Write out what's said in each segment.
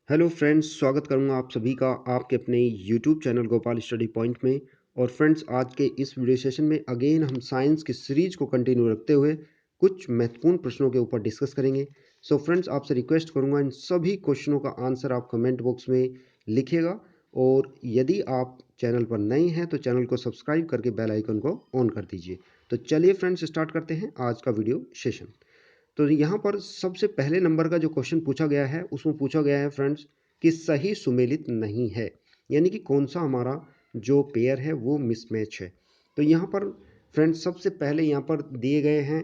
Hello friends, स्वागत करूंगा आप सभी का आपके अपने YouTube channel Gopal study point में। और फ्रेंड्स, आज के इस वीडियो सेशन में अगेन हम साइंस की सीरीज को कंटिन्यू रखते हुए कुछ महत्वपूर्ण प्रश्नों के ऊपर डिस्कस करेंगे। सो फ्रेंड्स, आपसे रिक्वेस्ट करूंगा इन सभी क्वेश्चनों का आंसर आप कमेंट बॉक्स में लिखिएगा। और यदि आप चैनल पर नए हैं तो चैनल को सब्सक्राइब करके बेल आइकन को ऑन कर दीजिए। तो चलिए फ्रेंड्स, स्टार्ट करते हैं आज का वीडियो सेशन। तो यहाँ पर सबसे पहले नंबर का जो क्वेश्चन पूछा गया है उसमें पूछा गया है फ्रेंड्स कि सही सुमेलित नहीं है, यानी कि कौन सा हमारा जो पेयर है वो मिसमैच है। तो यहाँ पर फ्रेंड्स सबसे पहले यहाँ पर दिए गए हैं,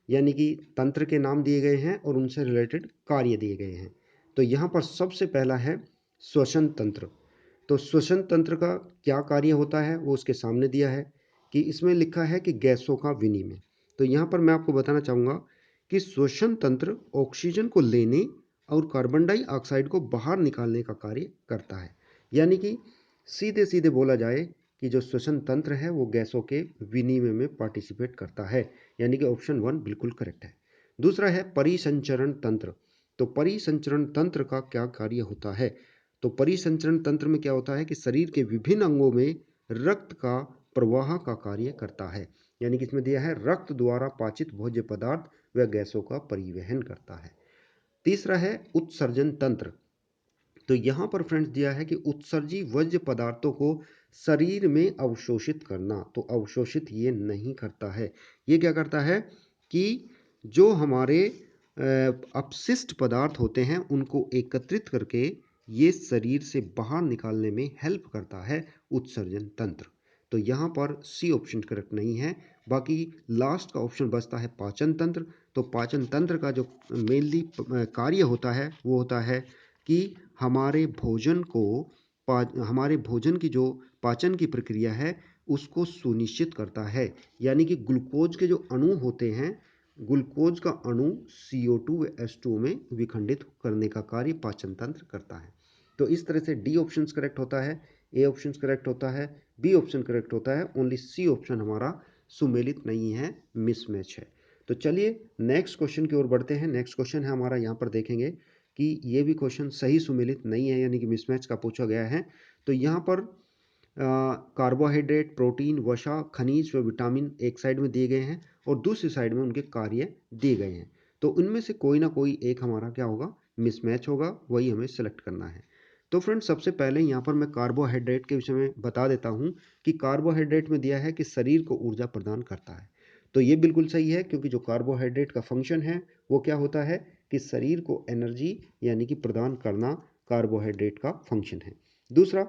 यानी कि तंत्र के नाम दिए गए हैं और उनसे रिलेटेड कार्य दिए गए हैं। तो यहाँ पर सबसे पहला है श्वसन तंत्र। तो श्वसन तंत्र का क्या कार्य होता है वो उसके सामने दिया है कि इसमें लिखा है कि गैसों का विनिमय। तो यहाँ पर मैं आपको बताना चाहूँगा कि श्वसन तंत्र ऑक्सीजन को लेने और कार्बन डाइऑक्साइड को बाहर निकालने का कार्य करता है। यानी कि सीधे सीधे बोला जाए कि जो श्वसन तंत्र है वो गैसों के विनिमय में पार्टिसिपेट करता है, यानी कि ऑप्शन 1 बिल्कुल करेक्ट है। दूसरा है परिसंचरण तंत्र। तो परिसंचरण तंत्र का क्या कार्य होता है? तो परिसंचरण तंत्र में क्या होता है कि शरीर के विभिन्न अंगों में रक्त का प्रवाह का कार्य करता है। यानी कि इसमें दिया है रक्त द्वारा पाचित भोज्य पदार्थ व गैसों का परिवहन करता है। तीसरा है उत्सर्जन तंत्र। तो यहाँ पर फ्रेंड्स दिया है कि उत्सर्जी वर्ज्य पदार्थों को शरीर में अवशोषित करना। तो अवशोषित ये नहीं करता है, ये क्या करता है कि जो हमारे अपशिष्ट पदार्थ होते हैं उनको एकत्रित करके ये शरीर से बाहर निकालने में हेल्प करता है उत्सर्जन तंत्र। तो यहाँ पर सी ऑप्शन करेक्ट नहीं है। बाकी लास्ट का ऑप्शन बचता है पाचन तंत्र। तो पाचन तंत्र का जो मेनली कार्य होता है वो होता है कि हमारे भोजन को हमारे भोजन की जो पाचन की प्रक्रिया है उसको सुनिश्चित करता है। यानी कि ग्लूकोज के जो अणु होते हैं, ग्लूकोज का अणु CO2 व H2O में विखंडित करने का कार्य पाचन तंत्र करता है। तो इस तरह से डी ऑप्शन करेक्ट होता है, ए ऑप्शन करेक्ट होता है, बी ऑप्शन करेक्ट होता है, ओनली सी ऑप्शन हमारा सुमेलित नहीं है, मिसमैच है। तो चलिए नेक्स्ट क्वेश्चन की ओर बढ़ते हैं। नेक्स्ट क्वेश्चन है हमारा, यहाँ पर देखेंगे कि ये भी क्वेश्चन सही सुमेलित नहीं है, यानी कि मिसमैच का पूछा गया है। तो यहाँ पर कार्बोहाइड्रेट, प्रोटीन, वसा, खनिज व विटामिन एक साइड में दिए गए हैं और दूसरी साइड में उनके कार्य दिए गए हैं। तो उनमें से कोई ना कोई एक हमारा क्या होगा, मिसमैच होगा, वही हमें सेलेक्ट करना है। तो फ्रेंड्स सबसे पहले यहाँ पर मैं कार्बोहाइड्रेट के विषय में बता देता हूँ कि कार्बोहाइड्रेट में दिया है कि शरीर को ऊर्जा प्रदान करता है। तो ये बिल्कुल सही है, क्योंकि जो कार्बोहाइड्रेट का फंक्शन है वो क्या होता है कि शरीर को एनर्जी यानी कि प्रदान करना कार्बोहाइड्रेट का फंक्शन है। दूसरा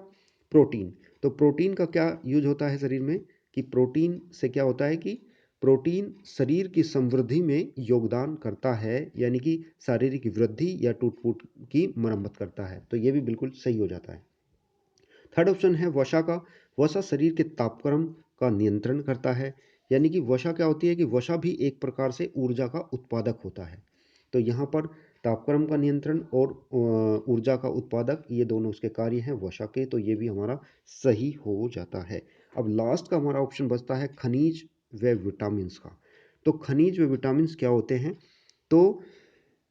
प्रोटीन। तो प्रोटीन का क्या यूज होता है शरीर में कि प्रोटीन से क्या होता है कि प्रोटीन शरीर की समृद्धि में योगदान करता है, यानी कि शारीरिक वृद्धि या टूट फूट की मरम्मत करता है। तो ये भी बिल्कुल सही हो जाता है। थर्ड ऑप्शन है वसा का। वसा शरीर के तापक्रम का नियंत्रण करता है। यानी कि वसा क्या होती है कि वसा भी एक प्रकार से ऊर्जा का उत्पादक होता है। तो यहाँ पर तापक्रम का नियंत्रण और ऊर्जा का उत्पादक, ये दोनों उसके कार्य हैं वसा के। तो ये भी हमारा सही हो जाता है। अब लास्ट का हमारा ऑप्शन बचता है खनिज व विटामिन्स का। तो खनिज व विटामिन्स क्या होते हैं? तो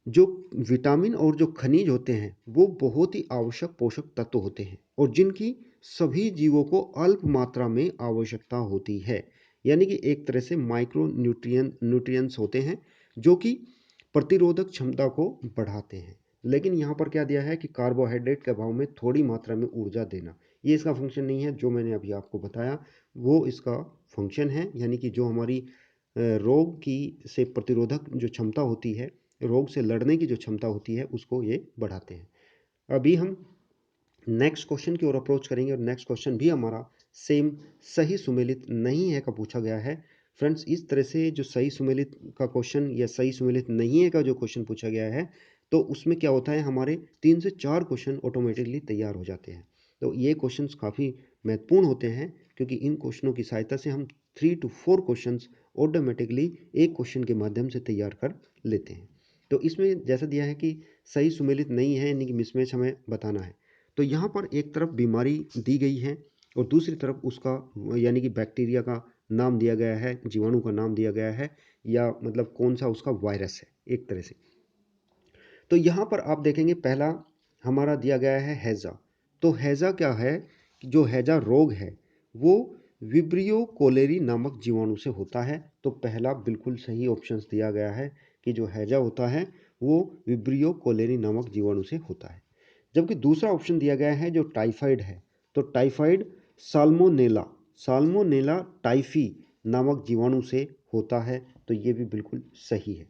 जो विटामिन और जो खनिज होते हैं वो बहुत ही आवश्यक पोषक तत्व होते हैं और जिनकी सभी जीवों को अल्प मात्रा में आवश्यकता होती है। यानी कि एक तरह से माइक्रो न्यूट्रिएंट्स होते हैं जो कि प्रतिरोधक क्षमता को बढ़ाते हैं। लेकिन यहाँ पर क्या दिया है कि कार्बोहाइड्रेट के अभाव में थोड़ी मात्रा में ऊर्जा देना, ये इसका फंक्शन नहीं है। जो मैंने अभी आपको बताया वो इसका फंक्शन है, यानी कि जो हमारी रोग की से प्रतिरोधक जो क्षमता होती है, रोग से लड़ने की जो क्षमता होती है, उसको ये बढ़ाते हैं। अभी हम नेक्स्ट क्वेश्चन की ओर अप्रोच करेंगे और नेक्स्ट क्वेश्चन भी हमारा सेम सही सुमेलित नहीं है का पूछा गया है। फ्रेंड्स इस तरह से जो सही सुमेलित का क्वेश्चन या सही सुमेलित नहीं है का जो क्वेश्चन पूछा गया है, तो उसमें क्या होता है हमारे 3 से 4 क्वेश्चन ऑटोमेटिकली तैयार हो जाते हैं। तो ये क्वेश्चंस काफ़ी महत्वपूर्ण होते हैं, क्योंकि इन क्वेश्चनों की सहायता से हम 3 to 4 क्वेश्चंस ऑटोमेटिकली एक क्वेश्चन के माध्यम से तैयार कर लेते हैं। तो इसमें जैसा दिया है कि सही सुमेलित नहीं है, यानी कि मिसमैच हमें बताना है। तो यहाँ पर एक तरफ बीमारी दी गई है और दूसरी तरफ उसका यानी कि बैक्टीरिया का नाम दिया गया है, जीवाणु का नाम दिया गया है, या मतलब कौन सा उसका वायरस है एक तरह से। तो यहाँ पर आप देखेंगे पहला हमारा दिया गया है हैजा। तो हैजा क्या है? जो हैजा रोग है वो विब्रियो कोलेरी नामक जीवाणु से होता है। तो पहला बिल्कुल सही ऑप्शन दिया गया है कि जो हैजा होता है वो विब्रियो कोलेरी नामक जीवाणु से होता है। जबकि दूसरा ऑप्शन दिया गया है जो टाइफाइड है, तो टाइफाइड साल्मोनेला साल्मोनेला टाइफी नामक जीवाणु से होता है। तो ये भी बिल्कुल सही है।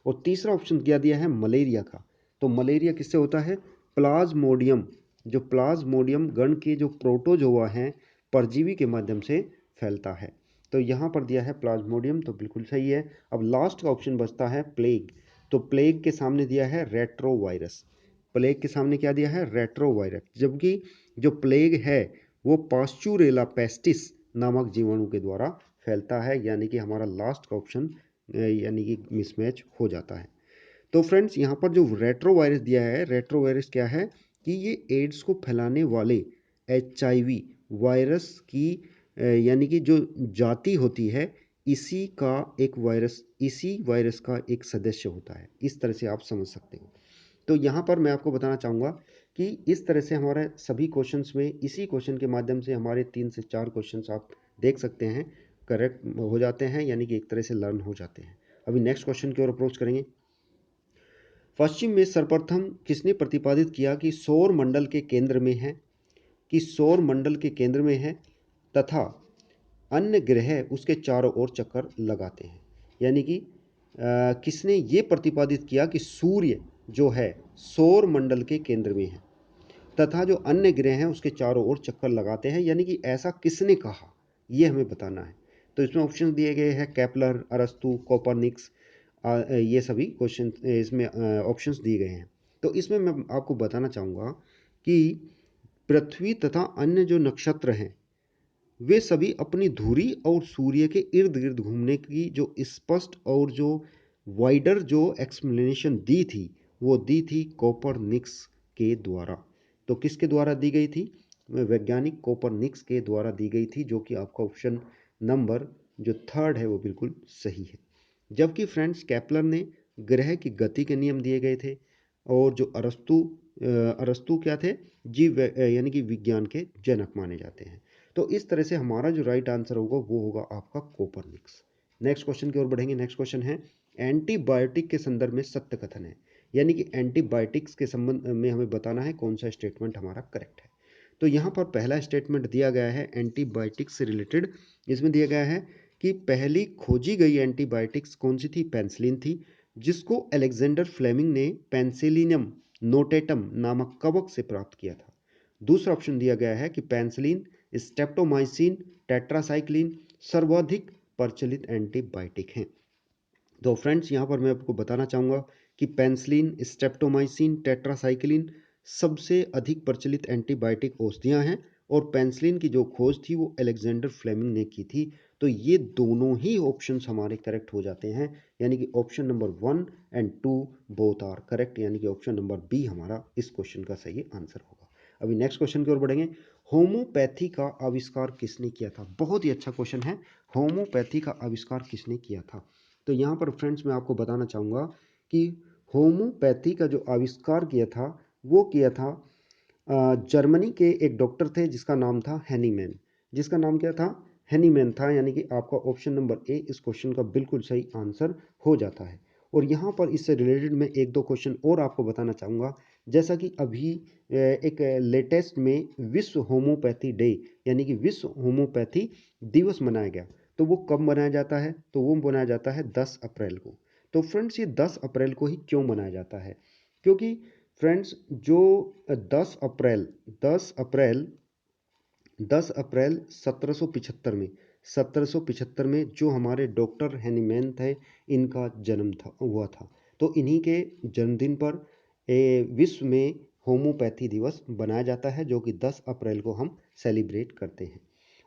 और तीसरा ऑप्शन क्या दिया है मलेरिया का। तो मलेरिया किससे होता है? प्लाज्मोडियम, जो प्लाज्मोडियम गण के जो प्रोटोजोआ हैं परजीवी के माध्यम से फैलता है। तो यहाँ पर दिया है प्लाज्मोडियम, तो बिल्कुल सही है। अब लास्ट का ऑप्शन बचता है प्लेग। तो प्लेग के सामने दिया है रेट्रोवायरस। प्लेग के सामने क्या दिया है? रेट्रोवायरस। जबकि जो प्लेग है वो पास्चुरेला पेस्टिस नामक जीवाणु के द्वारा फैलता है, यानी कि हमारा लास्ट का ऑप्शन यानी कि मिसमैच हो जाता है। तो फ्रेंड्स यहाँ पर जो रेट्रोवायरस दिया है, रेट्रोवायरस क्या है कि ये एड्स को फैलाने वाले एचआईवी वायरस की यानी कि जो जाति होती है इसी का एक वायरस, इसी वायरस का एक सदस्य होता है। इस तरह से आप समझ सकते हो। तो यहाँ पर मैं आपको बताना चाहूँगा कि इस तरह से हमारे सभी क्वेश्चंस में इसी क्वेश्चन के माध्यम से हमारे 3 से 4 क्वेश्चंस आप देख सकते हैं करेक्ट हो जाते हैं, यानी कि एक तरह से लर्न हो जाते हैं। अभी नेक्स्ट क्वेश्चन की ओर अप्रोच करेंगे। पश्चिम में सर्वप्रथम किसने प्रतिपादित किया कि सौर मंडल के केंद्र में है, कि सौर मंडल के केंद्र में है तथा अन्य ग्रह उसके चारों ओर चक्कर लगाते हैं। यानी कि किसने ये प्रतिपादित किया कि सूर्य जो है सौर मंडल के केंद्र में है तथा जो अन्य ग्रह हैं उसके चारों ओर चक्कर लगाते हैं, यानी कि ऐसा किसने कहा ये हमें बताना है। तो इसमें ऑप्शन दिए गए हैं केपलर, अरस्तु, कोपरनिक्स, ये सभी क्वेश्चन इसमें ऑप्शंस दिए गए हैं। तो इसमें मैं आपको बताना चाहूँगा कि पृथ्वी तथा अन्य जो नक्षत्र हैं वे सभी अपनी धुरी और सूर्य के इर्द गिर्द घूमने की जो स्पष्ट और जो वाइडर जो एक्सप्लेनेशन दी थी वो दी थी कोपरनिक्स के द्वारा। तो किसके द्वारा दी गई थी? वैज्ञानिक कोपरनिक्स के द्वारा दी गई थी, जो कि आपका ऑप्शन नंबर जो थर्ड है वो बिल्कुल सही है। जबकि फ्रेंड्स केपलर ने ग्रह की गति के नियम दिए गए थे और जो अरस्तु क्या थे? जीव यानी कि विज्ञान के जनक माने जाते हैं। तो इस तरह से हमारा जो राइट आंसर होगा वो होगा आपका कोपरनिक्स। नेक्स्ट क्वेश्चन की ओर बढ़ेंगे। नेक्स्ट क्वेश्चन है एंटीबायोटिक के संदर्भ में सत्य कथन है, यानी कि एंटीबायोटिक्स के संबंध में हमें बताना है कौन सा स्टेटमेंट हमारा करेक्ट है। तो यहाँ पर पहला स्टेटमेंट दिया गया है एंटीबायोटिक्स से रिलेटेड। इसमें दिया गया है कि पहली खोजी गई एंटीबायोटिक्स कौन सी थी? पेंसिलिन थी, जिसको अलेक्जेंडर फ्लेमिंग ने पेंसिलिनम नोटेटम नामक कवक से प्राप्त किया था। दूसरा ऑप्शन दिया गया है कि पेंसिलिन, स्ट्रेप्टोमाइसिन, टेट्रासाइक्लिन सर्वाधिक प्रचलित एंटीबायोटिक हैं। तो फ्रेंड्स यहाँ पर मैं आपको बताना चाहूँगा कि पेंसिलिन, स्ट्रेप्टोमाइसिन, टेट्रासाइक्लिन सबसे अधिक प्रचलित एंटीबायोटिक औषधियाँ हैं और पेंसिलिन की जो खोज थी वो अलेक्जेंडर फ्लेमिंग ने की थी। तो ये दोनों ही ऑप्शंस हमारे करेक्ट हो जाते हैं, यानी कि option number 1 and 2 both are correct, यानी कि ऑप्शन नंबर बी हमारा इस क्वेश्चन का सही आंसर होगा। अभी नेक्स्ट क्वेश्चन की ओर बढ़ेंगे। होम्योपैथी का आविष्कार किसने किया था? बहुत ही अच्छा क्वेश्चन है, होम्योपैथी का आविष्कार किसने किया था? तो यहाँ पर फ्रेंड्स मैं आपको बताना चाहूँगा कि होम्योपैथी का जो आविष्कार किया था वो किया था जर्मनी के एक डॉक्टर थे जिसका नाम था हैनीमैन। जिसका नाम क्या था? हैनीमैन था, यानी कि आपका ऑप्शन नंबर ए इस क्वेश्चन का बिल्कुल सही आंसर हो जाता है। और यहाँ पर इससे रिलेटेड मैं एक दो क्वेश्चन और आपको बताना चाहूँगा। जैसा कि अभी एक लेटेस्ट में विश्व होम्योपैथी डे यानी कि विश्व होम्योपैथी दिवस मनाया गया। तो वो कब मनाया जाता है? तो वो मनाया जाता है 10 अप्रैल को। तो फ्रेंड्स ये 10 अप्रैल को ही क्यों मनाया जाता है? क्योंकि फ्रेंड्स जो 10 अप्रैल 10 अप्रैल 10 अप्रैल 1775 में जो हमारे डॉक्टर हैनीमैन थे इनका जन्म हुआ था। तो इन्हीं के जन्मदिन पर विश्व में होम्योपैथी दिवस बनाया जाता है, जो कि 10 अप्रैल को हम सेलिब्रेट करते हैं।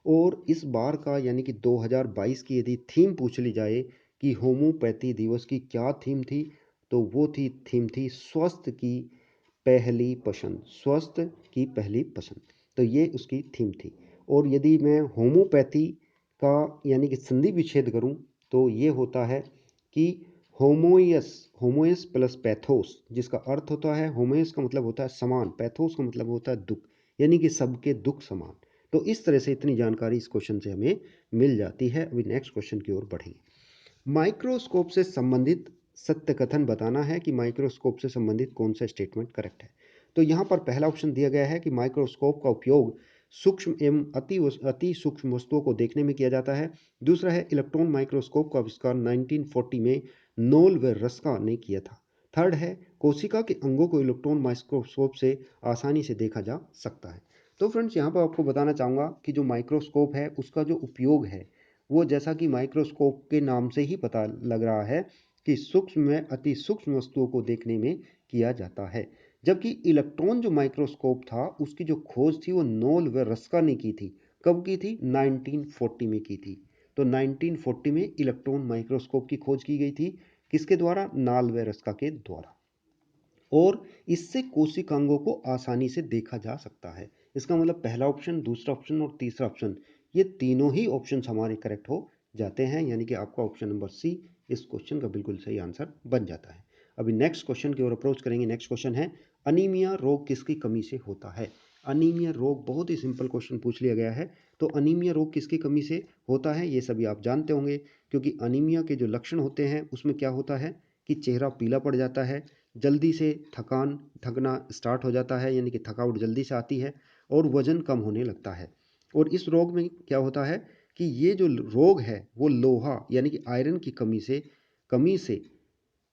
और इस बार का यानी कि 2022 की यदि थीम पूछ ली जाए कि होम्योपैथी दिवस की क्या थीम थी, तो वो थीम थी स्वास्थ्य की पहली पसंद, स्वास्थ्य की पहली पसंद। तो ये उसकी थीम थी। और यदि मैं होम्योपैथी का यानी कि संधि विच्छेद करूं तो ये होता है कि होमोइयस, होमोइयस प्लस पैथोस, जिसका अर्थ होता है, होमोइयस का मतलब होता है समान, पैथोस का मतलब होता है दुख, यानी कि सबके दुख समान। तो इस तरह से इतनी जानकारी इस क्वेश्चन से हमें मिल जाती है। अभी नेक्स्ट क्वेश्चन की ओर बढ़ेंगे। माइक्रोस्कोप से संबंधित सत्य कथन बताना है कि माइक्रोस्कोप से संबंधित कौन सा स्टेटमेंट करेक्ट है। तो यहाँ पर पहला ऑप्शन दिया गया है कि माइक्रोस्कोप का उपयोग सूक्ष्म एवं अति सूक्ष्म वस्तुओं को देखने में किया जाता है। दूसरा है इलेक्ट्रॉन माइक्रोस्कोप का आविष्कार 1940 में नोल व रस्का ने किया था। थर्ड है कोशिका के अंगों को इलेक्ट्रॉन माइक्रोस्कोप से आसानी से देखा जा सकता है। तो फ्रेंड्स, यहाँ पर आपको बताना चाहूँगा कि जो माइक्रोस्कोप है उसका जो उपयोग है वो, जैसा कि माइक्रोस्कोप के नाम से ही पता लग रहा है कि सूक्ष्म में अति सूक्ष्म वस्तुओं को देखने में किया जाता है। जबकि इलेक्ट्रॉन जो माइक्रोस्कोप था उसकी जो खोज थी वो नोल व रस्का ने की थी। कब की थी? 1940 में की थी। तो 1940 में इलेक्ट्रॉन माइक्रोस्कोप की खोज की गई थी। किसके द्वारा? नाल व रस्का के द्वारा। और इससे कोशिकांगों को आसानी से देखा जा सकता है। इसका मतलब पहला ऑप्शन, दूसरा ऑप्शन और तीसरा ऑप्शन, ये तीनों ही ऑप्शन हमारे करेक्ट हो जाते हैं, यानी कि आपका ऑप्शन नंबर सी इस क्वेश्चन का बिल्कुल सही आंसर बन जाता है। अभी नेक्स्ट क्वेश्चन की ओर अप्रोच करेंगे। नेक्स्ट क्वेश्चन है अनीमिया रोग किसकी कमी से होता है? अनीमिया रोग, बहुत ही सिंपल क्वेश्चन पूछ लिया गया है। तो अनीमिया रोग किसकी कमी से होता है ये सभी आप जानते होंगे, क्योंकि अनीमिया के जो लक्षण होते हैं उसमें क्या होता है कि चेहरा पीला पड़ जाता है, जल्दी से थकना स्टार्ट हो जाता है, यानी कि थकावट जल्दी से आती है और वजन कम होने लगता है। और इस रोग में क्या होता है कि ये जो रोग है वो लोहा यानी कि आयरन की कमी से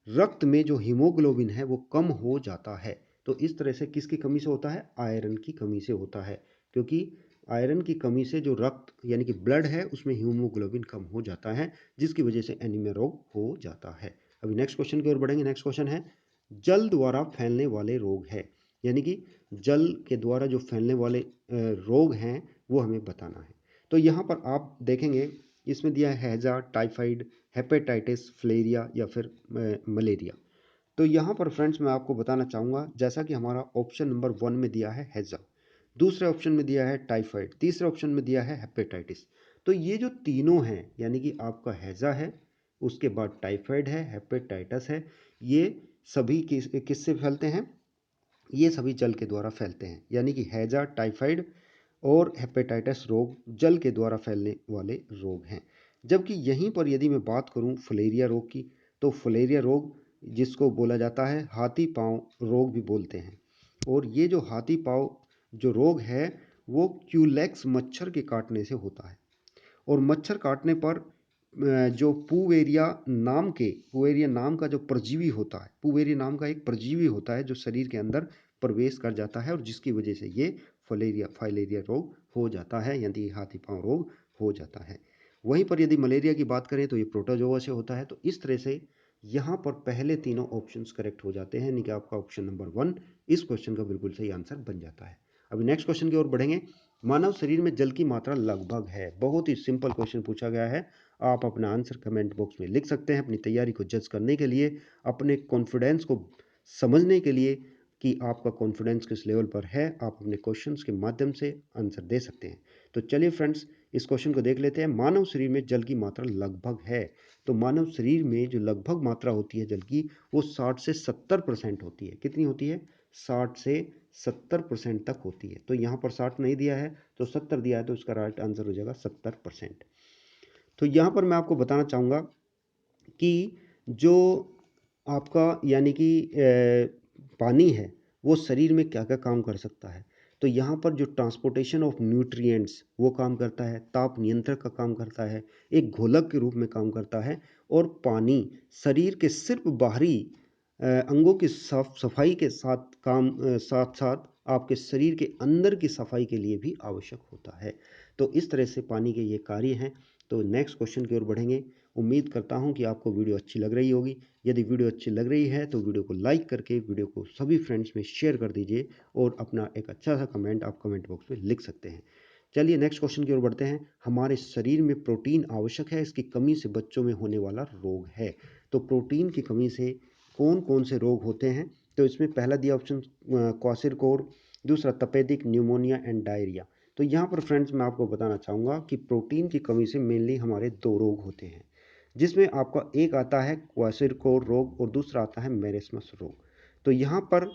रक्त में जो हीमोग्लोबिन है वो कम हो जाता है। तो इस तरह से किसकी कमी से होता है? आयरन की कमी से होता है, क्योंकि आयरन की कमी से जो रक्त यानी कि ब्लड है उसमें हीमोग्लोबिन कम हो जाता है, जिसकी वजह से एनीमिया रोग हो जाता है। अभी नेक्स्ट क्वेश्चन की ओर बढ़ेंगे। नेक्स्ट क्वेश्चन है जल द्वारा फैलने वाले रोग है, यानी कि जल के द्वारा जो फैलने वाले रोग हैं वो हमें बताना है। तो यहाँ पर आप देखेंगे इसमें दिया है हैजा, टाइफाइड, हेपेटाइटिस, फिलेरिया या फिर मलेरिया। तो यहाँ पर फ्रेंड्स मैं आपको बताना चाहूँगा, जैसा कि हमारा ऑप्शन नंबर 1 में दिया है हैजा, दूसरे ऑप्शन में दिया है टाइफाइड, तीसरे ऑप्शन में दिया है हेपेटाइटिस। तो ये जो तीनों हैं, यानी कि आपका हैजा है, उसके बाद टाइफाइड है, हेपेटाइटिस है, ये सभी किससे फैलते हैं? ये सभी जल के द्वारा फैलते हैं, यानी कि हैजा, टाइफाइड और हेपेटाइटिस रोग जल के द्वारा फैलने वाले रोग हैं। जबकि यहीं पर यदि मैं बात करूं फलेरिया रोग की, तो फलेरिया रोग जिसको बोला जाता है हाथी पांव रोग भी बोलते हैं। और ये जो हाथी पांव जो रोग है वो क्यूलेक्स मच्छर के काटने से होता है। और मच्छर काटने पर जो पुवेरिया नाम का जो परजीवी होता है, पुवेरिया नाम का एक परजीवी होता है जो शरीर के अंदर प्रवेश कर जाता है और जिसकी वजह से ये फाइलेरिया रोग हो जाता है, यानी हाथी पांव रोग हो जाता है। वहीं पर यदि मलेरिया की बात करें तो ये प्रोटोजोआ से होता है। तो इस तरह से यहाँ पर पहले तीनों ऑप्शंस करेक्ट हो जाते हैं, यानी कि आपका ऑप्शन नंबर 1 इस क्वेश्चन का बिल्कुल सही आंसर बन जाता है। अभी नेक्स्ट क्वेश्चन की ओर बढ़ेंगे। मानव शरीर में जल की मात्रा लगभग है, बहुत ही सिंपल क्वेश्चन पूछा गया है। आप अपना आंसर कमेंट बॉक्स में लिख सकते हैं अपनी तैयारी को जज करने के लिए, अपने कॉन्फिडेंस को समझने के लिए कि आपका कॉन्फिडेंस किस लेवल पर है। आप अपने क्वेश्चंस के माध्यम से आंसर दे सकते हैं। तो चलिए फ्रेंड्स, इस क्वेश्चन को देख लेते हैं। मानव शरीर में जल की मात्रा लगभग है। तो मानव शरीर में जो लगभग मात्रा होती है जल की, वो 60 से 70% होती है। कितनी होती है? 60 से 70% तक होती है। तो यहाँ पर 60 नहीं दिया है तो 70 दिया है, तो इसका राइट आंसर हो जाएगा 70%। तो यहाँ पर मैं आपको बताना चाहूँगा कि जो आपका यानी कि पानी है वो शरीर में क्या क्या काम कर सकता है। तो यहाँ पर जो ट्रांसपोर्टेशन ऑफ न्यूट्रिएंट्स वो काम करता है, ताप नियंत्रण का काम करता है, एक घोलक के रूप में काम करता है। और पानी शरीर के सिर्फ बाहरी अंगों की साफ सफाई के साथ साथ आपके शरीर के अंदर की सफाई के लिए भी आवश्यक होता है। तो इस तरह से पानी के ये कार्य हैं। तो नेक्स्ट क्वेश्चन की ओर बढ़ेंगे। उम्मीद करता हूँ कि आपको वीडियो अच्छी लग रही होगी। यदि वीडियो अच्छी लग रही है तो वीडियो को लाइक करके वीडियो को सभी फ्रेंड्स में शेयर कर दीजिए और अपना एक अच्छा सा कमेंट आप कमेंट बॉक्स में लिख सकते हैं। चलिए नेक्स्ट क्वेश्चन की ओर बढ़ते हैं। हमारे शरीर में प्रोटीन आवश्यक है, इसकी कमी से बच्चों में होने वाला रोग है। तो प्रोटीन की कमी से कौन कौन से रोग होते हैं? तो इसमें पहला दिया ऑप्शन क्वासिरकोर, दूसरा तपेदिक, न्यूमोनिया एंड डायरिया। तो यहाँ पर फ्रेंड्स मैं आपको बताना चाहूँगा कि प्रोटीन की कमी से मेनली हमारे दो रोग होते हैं। जिसमें आपका एक आता है क्वार्सिरकोर रोग और दूसरा आता है मेरेस्मस रोग। तो यहाँ पर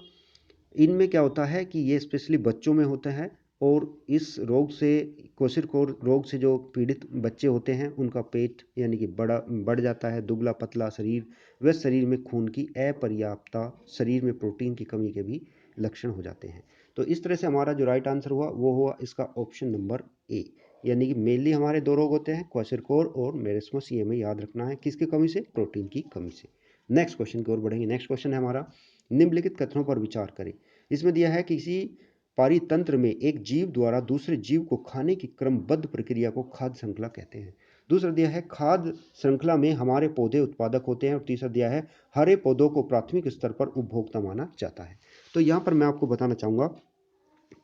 इनमें क्या होता है कि ये स्पेशली बच्चों में होता है और इस रोग से क्वोशिरकोर रोग से जो पीड़ित बच्चे होते हैं उनका पेट यानी कि बढ़ जाता है, दुबला पतला शरीर व शरीर में खून की अपर्याप्तता, शरीर में प्रोटीन की कमी के भी लक्षण हो जाते हैं। तो इस तरह से हमारा जो राइट आंसर हुआ वो हुआ इसका ऑप्शन नंबर ए, यानी कि मेनली हमारे दो रोग होते हैं, क्वोशिरकोर और मेरेस्मस। ये हमें याद रखना है, किसकी कमी से? प्रोटीन की कमी से। नेक्स्ट क्वेश्चन की ओर बढ़ेंगे। नेक्स्ट क्वेश्चन है हमारा, निम्नलिखित कथनों पर विचार करें। इसमें दिया है किसी पारितंत्र में एक जीव द्वारा दूसरे जीव को खाने की क्रमबद्ध प्रक्रिया को खाद्य श्रृंखला कहते हैं। दूसरा दिया है खाद्य श्रृंखला में हमारे पौधे उत्पादक होते हैं और तीसरा दिया है हरे पौधों को प्राथमिक स्तर पर उपभोक्ता माना जाता है। तो यहाँ पर मैं आपको बताना चाहूँगा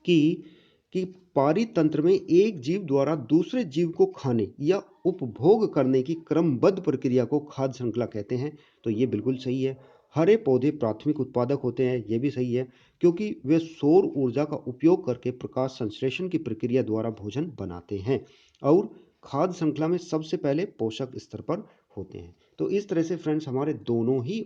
कि पारितंत्र में एक जीव द्वारा दूसरे जीव को खाने या उपभोग करने की क्रमबद्ध प्रक्रिया को खाद्य श्रृंखला कहते हैं। तो ये बिल्कुल सही है। हरे पौधे प्राथमिक उत्पादक होते हैं, ये भी सही है, क्योंकि वे सौर ऊर्जा का उपयोग करके प्रकाश संश्लेषण की प्रक्रिया द्वारा भोजन बनाते हैं और खाद्य श्रृंखला में सबसे पहले पोषक स्तर पर होते हैं। तो इस तरह से फ्रेंड्स हमारे दोनों ही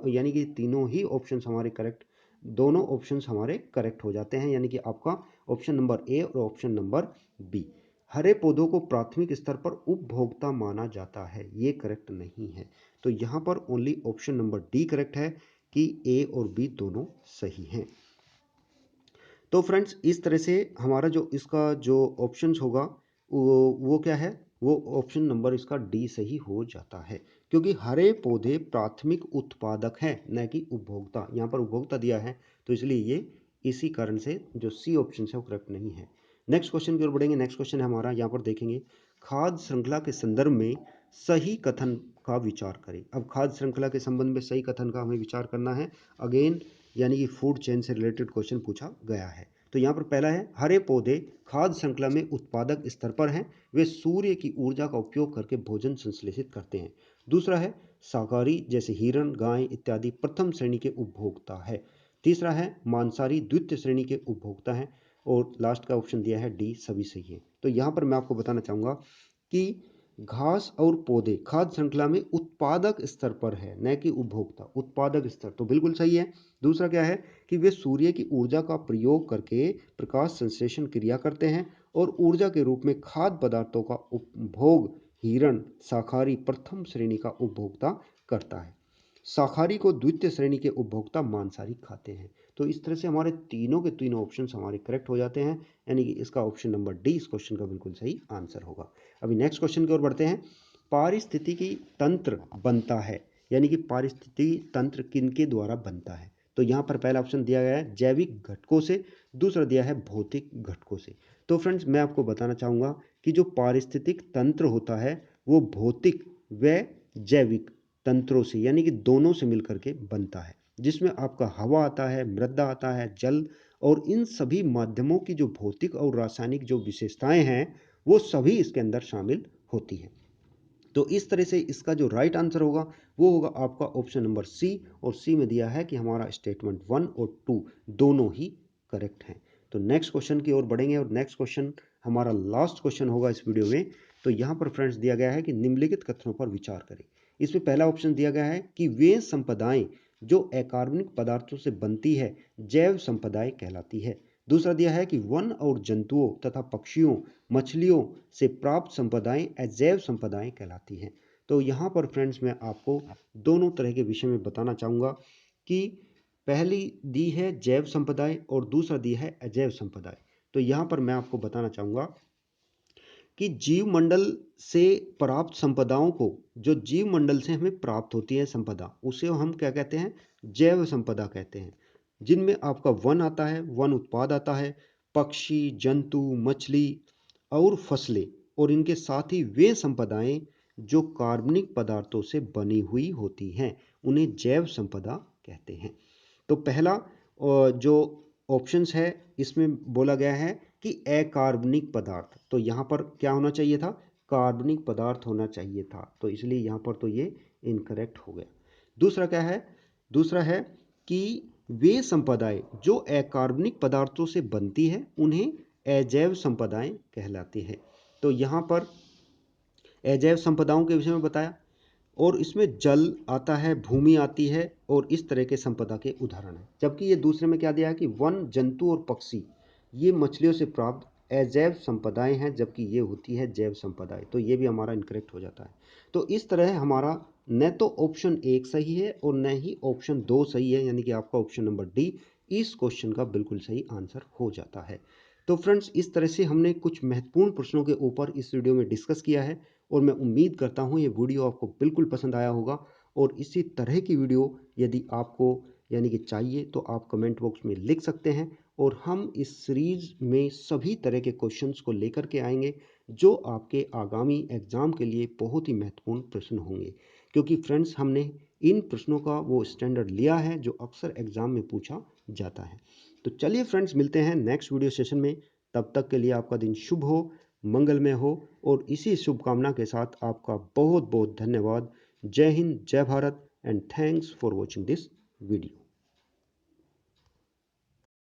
यानी कि तीनों ही ऑप्शंस हमारे करेक्ट, दोनों ऑप्शंस हमारे करेक्ट हो जाते हैं, यानी कि आपका ऑप्शन नंबर ए और ऑप्शन नंबर बी। हरे पौधों को प्राथमिक स्तर पर उपभोक्ता माना जाता है, ये करेक्ट नहीं है। तो यहाँ पर only option number D correct है कि ए और बी दोनों सही हैं। तो फ्रेंड्स इस तरह से हमारा जो इसका जो ऑप्शंस होगा वो क्या है? वो ऑप्शन नंबर इसका डी सही हो जाता है, क्योंकि हरे पौधे प्राथमिक उत्पादक हैं न कि उपभोक्ता। यहाँ पर उपभोक्ता दिया है तो इसलिए ये इसी कारण से जो सी ऑप्शन है वो करेक्ट नहीं है। नेक्स्ट क्वेश्चन की ओर बढ़ेंगे। नेक्स्ट क्वेश्चन है हमारा, यहाँ पर देखेंगे खाद्य श्रृंखला के संदर्भ में सही कथन का विचार करें। अब खाद्य श्रृंखला के संबंध में सही कथन का हमें विचार करना है। अगेन यानी कि फूड चेन से रिलेटेड क्वेश्चन पूछा गया है। तो यहाँ पर पहला है हरे पौधे खाद्य श्रृंखला में उत्पादक स्तर पर हैं, वे सूर्य की ऊर्जा का उपयोग करके भोजन संश्लेषित करते हैं। दूसरा है शाकाहारी जैसे हिरण, गाय इत्यादि प्रथम श्रेणी के उपभोक्ता है। तीसरा है मांसाहारी द्वितीय श्रेणी के उपभोक्ता हैं और लास्ट का ऑप्शन दिया है डी, सभी सही है। तो यहाँ पर मैं आपको बताना चाहूँगा कि घास और पौधे खाद्य श्रृंखला में उत्पादक स्तर पर है न कि उपभोक्ता। उत्पादक स्तर तो बिल्कुल सही है। दूसरा क्या है कि वे सूर्य की ऊर्जा का प्रयोग करके प्रकाश संश्लेषण क्रिया करते हैं और ऊर्जा के रूप में खाद्य पदार्थों का उपभोग हिरण शाकाहारी प्रथम श्रेणी का उपभोक्ता करता है। शाकाहारी को द्वितीय श्रेणी के उपभोक्ता मांसाहारी खाते हैं। तो इस तरह से हमारे तीनों के तीनों ऑप्शन हमारे करेक्ट हो जाते हैं, यानी कि इसका ऑप्शन नंबर डी इस क्वेश्चन का बिल्कुल सही आंसर होगा। अभी नेक्स्ट क्वेश्चन की ओर बढ़ते हैं। पारिस्थितिकी तंत्र बनता है, यानी कि पारिस्थितिकी तंत्र किनके द्वारा बनता है? तो यहाँ पर पहला ऑप्शन दिया गया है जैविक घटकों से, दूसरा दिया है भौतिक घटकों से। तो फ्रेंड्स मैं आपको बताना चाहूँगा कि जो पारिस्थितिक तंत्र होता है वो भौतिक व जैविक तंत्रों से यानी कि दोनों से मिलकर के बनता है, जिसमें आपका हवा आता है, मृदा आता है, जल, और इन सभी माध्यमों की जो भौतिक और रासायनिक जो विशेषताएं हैं वो सभी इसके अंदर शामिल होती हैं। तो इस तरह से इसका जो राइट आंसर होगा वो होगा आपका ऑप्शन नंबर सी, और सी में दिया है कि हमारा स्टेटमेंट 1 और 2 दोनों ही करेक्ट हैं। तो नेक्स्ट क्वेश्चन की ओर बढ़ेंगे और नेक्स्ट क्वेश्चन हमारा लास्ट क्वेश्चन होगा इस वीडियो में। तो यहाँ पर फ्रेंड्स दिया गया है कि निम्नलिखित कथनों पर विचार करें। इसमें पहला ऑप्शन दिया गया है कि वे संपदाएं जो अकार्बनिक पदार्थों से बनती है जैव संपदाएं कहलाती है। दूसरा दिया है कि वन और जंतुओं तथा पक्षियों मछलियों से प्राप्त संपदाएं अजैव संपदाएं कहलाती हैं। तो यहाँ पर फ्रेंड्स मैं आपको दोनों तरह के विषय में बताना चाहूँगा कि पहली दी है जैव संपदाएं और दूसरा दी है अजैव संपदाएं। तो यहाँ पर मैं आपको बताना चाहूँगा कि जीव मंडल से प्राप्त संपदाओं को, जो जीव मंडल से हमें प्राप्त होती है संपदा, उसे हम क्या कहते हैं? जैव संपदा कहते हैं, जिनमें आपका वन आता है, वन उत्पाद आता है, पक्षी जंतु मछली और फसलें, और इनके साथ ही वे संपदाएं जो कार्बनिक पदार्थों से बनी हुई होती हैं उन्हें जैव संपदा कहते हैं। तो पहला जो ऑप्शंस है इसमें बोला गया है कि अकार्बनिक पदार्थ, तो यहाँ पर क्या होना चाहिए था? कार्बनिक पदार्थ होना चाहिए था, तो इसलिए यहाँ पर तो ये इनकरेक्ट हो गया। दूसरा क्या है? दूसरा है कि वे संपदाएं जो अकार्बनिक पदार्थों से बनती है उन्हें अजैव संपदाएं कहलाती हैं। तो यहाँ पर अजैव संपदाओं के विषय में बताया और इसमें जल आता है, भूमि आती है और इस तरह के संपदा के उदाहरण हैं। जबकि ये दूसरे में क्या दिया है कि वन, जंतु और पक्षी ये मछलियों से प्राप्त अजैव संपदाएं हैं, जबकि ये होती है जैव संपदाएं। तो ये भी हमारा इनकरेक्ट हो जाता है। तो इस तरह हमारा न तो ऑप्शन 1 सही है और न ही ऑप्शन 2 सही है, यानी कि आपका ऑप्शन नंबर डी इस क्वेश्चन का बिल्कुल सही आंसर हो जाता है। तो फ्रेंड्स, इस तरह से हमने कुछ महत्वपूर्ण प्रश्नों के ऊपर इस वीडियो में डिस्कस किया है और मैं उम्मीद करता हूँ ये वीडियो आपको बिल्कुल पसंद आया होगा। और इसी तरह की वीडियो यदि आपको यानी कि चाहिए तो आप कमेंट बॉक्स में लिख सकते हैं और हम इस सीरीज में सभी तरह के क्वेश्चंस को लेकर के आएंगे जो आपके आगामी एग्जाम के लिए बहुत ही महत्वपूर्ण प्रश्न होंगे। क्योंकि फ्रेंड्स, हमने इन प्रश्नों का वो स्टैंडर्ड लिया है जो अक्सर एग्जाम में पूछा जाता है। तो चलिए फ्रेंड्स, मिलते हैं नेक्स्ट वीडियो सेशन में। तब तक के लिए आपका दिन शुभ हो, मंगलमय हो और इसी शुभकामना के साथ आपका बहुत बहुत धन्यवाद। जय हिंद, जय Bharat and thanks for watching this video.